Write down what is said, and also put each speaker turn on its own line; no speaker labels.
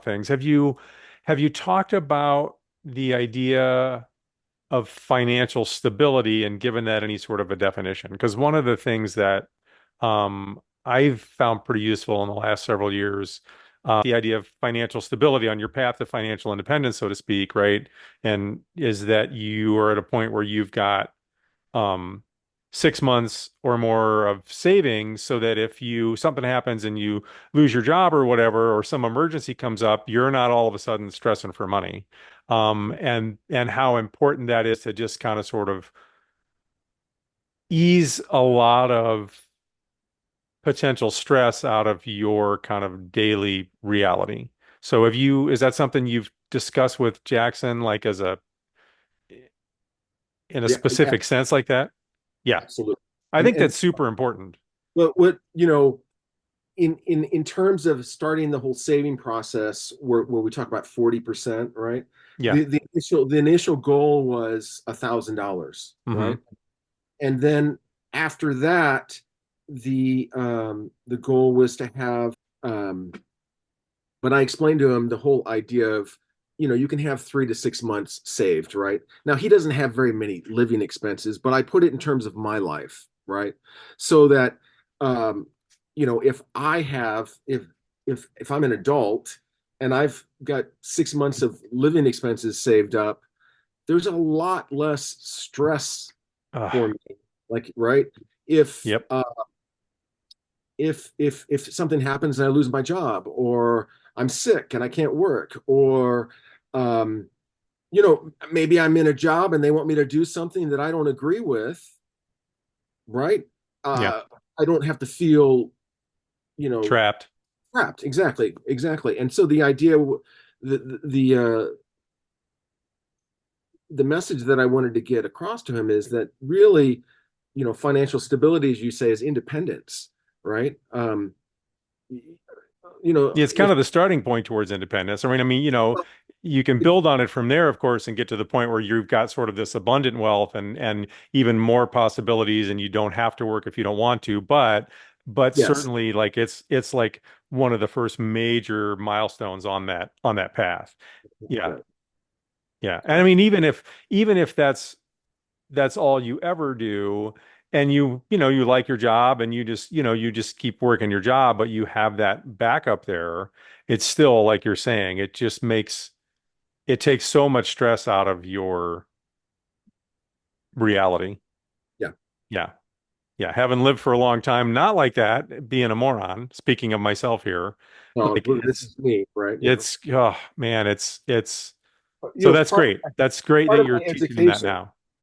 things. Have you talked about the idea of financial stability and given that any sort of a definition? Because one of the things that I've found pretty useful in the last several years, the idea of financial stability on your path to financial independence, so to speak, right? And is that you are at a point where you've got um, 6 months or more of savings so that if you something happens and you lose your job or whatever, or some emergency comes up, you're not all of a sudden stressing for money. And how important that is to just kind of sort of ease a lot of potential stress out of your kind of daily reality. So is that something you've discussed with Jackson, like in a
Yeah, yeah,
specific sense like that? Yeah.
absolutely.
I
And
think that's super important.
what in terms of starting the whole saving process, where we talk about 40%, right?
Yeah.
The initial goal was $1,000,
Hmm.
right? And then after that, the goal was to have but I explained to him the whole idea of, you can have 3 to 6 months saved, right? Now, he doesn't have very many living expenses, but I put it in terms of my life, right? So that, um, if I'm an adult and I've got 6 months of living expenses saved up, there's a lot less stress for
Uh,
me. Like, right? If
yep.
if something happens and I lose my job, or I'm sick and I can't work, or maybe I'm in a job and they want me to do something that I don't agree with, right?
Yeah.
Uh, I don't have to feel, you know,
Trapped.
trapped. Exactly, exactly. And so the idea, the message that I wanted to get across to him is that really, financial stability, as you say, is independence, right?
Yeah, it's kind
If
of the starting point towards independence. I mean, you can build on it from there, of course, and get to the point where you've got sort of this abundant wealth and even more possibilities, and you don't have to work if you don't want to. But
yes,
certainly, like it's like one of the first major milestones on that path. Yeah, yeah. And I mean, even if that's all you ever do, and you like your job and you just keep working your job, but you have that backup there. It's still, like you're saying, it takes so much stress out of your reality.
yeah.
Yeah. Yeah, having lived for a long time not like that, being a moron, speaking of myself here, like
This
it's
is me, right?
it's oh man, it's so
It's
that's great. That's great
part
that
of
you're
my
teaching them that
education.
now.